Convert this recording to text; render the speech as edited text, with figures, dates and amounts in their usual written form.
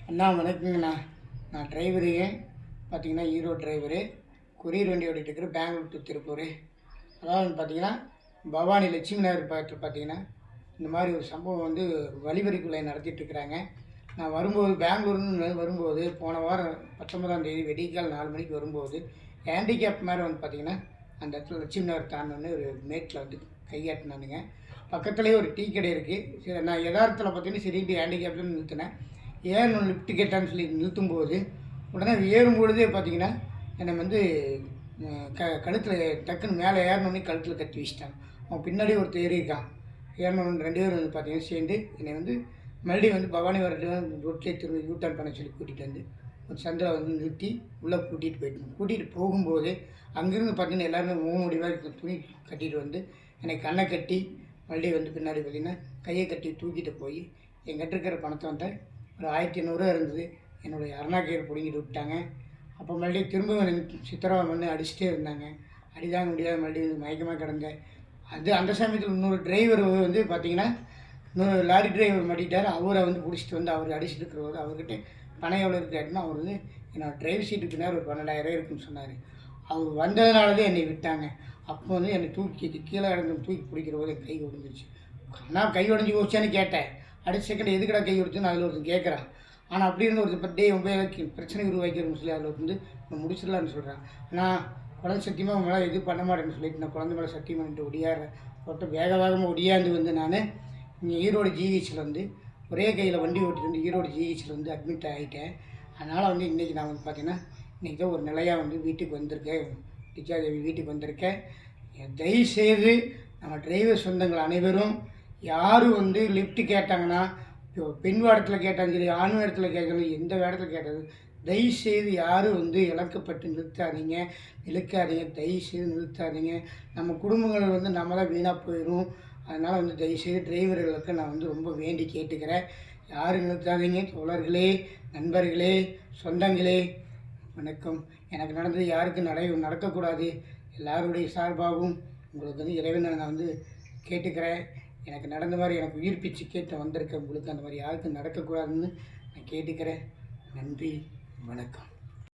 அண்ணா வணக்கங்கண்ணா. நான் டிரைவருங்க. பார்த்தீங்கன்னா Erode driver. Courier வண்டி ஓட்டிகிட்டு இருக்கிற பெங்களூர் டு திருப்பூர். அதாவது பார்த்தீங்கன்னா பவானி லட்சுமி நகர் பக்கத்தில் பார்த்தீங்கன்னா இந்த மாதிரி ஒரு சம்பவம் வந்து வழிபறிக்குள்ளே நடத்திட்டுருக்குறாங்க. நான் வரும்போது பெங்களூர்னு வரும்போது போன வாரம் 19ஆம் தேதி வெடிக்கால் 4 மணிக்கு வரும்போது ஹேண்டிகேப் மாதிரி வந்து பார்த்தீங்கன்னா அந்த இடத்துல லட்சுமி நகர் தாண்டோன்னு ஒரு மேட்டில் வந்து கையாட்டினானுங்க. பக்கத்துலேயே ஒரு டீ கடை இருக்குது. சரி, நான் யதார்த்தத்தில் பார்த்தீங்கன்னா சரின்ட்டு ஹேண்டிகேப்னு நிறுத்தினேன். ஏறணும் லிஃப்ட் கேட்டான்னு சொல்லி நிறுத்தும்போது உடனே ஏறும் பொழுதே பார்த்தீங்கன்னா என்னை வந்து கழுத்தில் டக்குன்னு மேலே ஏறணுன்னே கழுத்தில் கட்டி வச்சிட்டாங்க. அவன் பின்னாடி ஒருத்தர் ஏறியிருக்கான். ஏறணுன்னு 2 பேர் வந்து பார்த்தீங்கன்னா சேர்ந்து என்னை வந்து மறுபடியும் வந்து பவானி வரட்டு ரோட்லேயே திரும்ப யூட்டர்ன் பண்ண சொல்லி கூட்டிகிட்டு வந்து ஒரு சந்தில் வந்து நிறுத்தி உள்ளே கூட்டிகிட்டு போயிட்டோம். கூட்டிகிட்டு போகும்போது அங்கேருந்து பார்த்தீங்கன்னா எல்லாருமே முடிவாக துணி கட்டிட்டு வந்து என்னை கண்ணை கட்டி மறுபடியும் வந்து பின்னாடி பார்த்தீங்கன்னா கையை கட்டி தூக்கிட்டு போய் என்கிட்ட இருக்கிற பணத்தை வந்து ஒரு 1500 இருந்தது. என்னுடைய அருணாக்கயிறு பிடுங்கிட்டு விட்டாங்க. அப்போ மறுபடியும் திரும்ப சித்திரவதை பண்ணி அடிச்சுட்டே இருந்தாங்க. அடிதாங்க முடியாத மறுபடியும் மயக்கமாக கிடந்தேன். அந்த சமயத்தில் இன்னொரு டிரைவர் வந்து பார்த்திங்கன்னா இன்னொரு லாரி டிரைவர் மாட்டிட்டார். அவரை வந்து பிடிச்சிட்டு வந்து அவர் அடிச்சுட்டு இருக்கிறவர் அவர்கிட்ட பணம் எவ்வளோ இருக்குது அப்படின்னா அவர் வந்து என்னோட டிரைவர் சீட்டு பின்னார் ஒரு 12,000 இருக்குன்னு சொன்னார். அவர் வந்ததுனால தான் என்னை விட்டாங்க. அப்போ வந்து என்னை தூக்கி கீழே இறந்து தூக்கி பிடிக்கிற போது என் கை உடஞ்சிருச்சு. நான் கை உடஞ்சி போச்சான்னு கேட்டேன். அடுத்த செகண்ட் எதுக்கடா கை கொடுத்துன்னு அதில் ஒருத்தன் கேட்குறான். ஆனால் அப்படி இருந்து ஒருத்தர் பட்டே பிரச்சனை உருவாக்கிறோம்னு சொல்லி அதில் வந்து நான் முடிச்சிடலான்னு சொல்கிறேன். ஆனால் குழந்தை சத்தியமாக உங்களால் எது பண்ண மாட்டேன்னு சொல்லிட்டு நான் குழந்தை மேலே சத்தியம் பண்ணிட்டு ஒடியாடுறேன். ஒருத்தர் வேகமாக ஒடியாந்து வந்து நான் இங்கே ஈரோடு ஜிஹெச்சில் வந்து ஒரே கையில் வண்டி ஓட்டிட்டு வந்து ஈரோடு ஜிஹெச்சில் வந்து அட்மிட் ஆகிட்டேன். அதனால் வந்து இன்றைக்கி நான் வந்து பார்த்தீங்கன்னா இன்றைக்கி தான் ஒரு நிலையாக வந்து வீட்டுக்கு வந்திருக்கேன். டிச்சார்ஜ் வீட்டுக்கு வந்திருக்கேன். தயவுசெய்து நம்ம டிரைவர் சொந்தங்கள் அனைவரும் யாரும் வந்து லிஃப்ட்டு கேட்டாங்கன்னா இப்போ பெண் வேடத்தில் கேட்டாலும் சரி ஆண் வேடத்தில் கேட்கணும் எந்த வேடத்தில் கேட்டது தயவுசெய்து யாரும் வந்து இழக்கப்பட்டு நிறுத்தாதீங்க. தயவுசெய்து நிறுத்தாதீங்க. நம்ம குடும்பங்கள் வந்து நம்ம தான் வீணாக போயிடும். அதனால் வந்து தயவுசெய்து டிரைவர்களுக்கு நான் வந்து ரொம்ப வேண்டி கேட்டுக்கிறேன். யாரும் நிறுத்தாதீங்க. தோழர்களே, நண்பர்களே, சொந்தங்களே, வணக்கம். எனக்கு நடந்தது யாருக்கும் நடக்கக்கூடாது. எல்லாருடைய சார்பாகவும் உங்களுக்கு வந்து இறைவனை நான் வந்து கேட்டுக்கிறேன். எனக்கு நடந்த மாதிரி எனக்கு உயிர் பிச்சு கேட்டு வந்திருக்கேன். உங்களுக்கு அந்த மாதிரி யாருக்கும் நடக்கக்கூடாதுன்னு நான் கேட்டுக்கிறேன். நன்றி, வணக்கம்.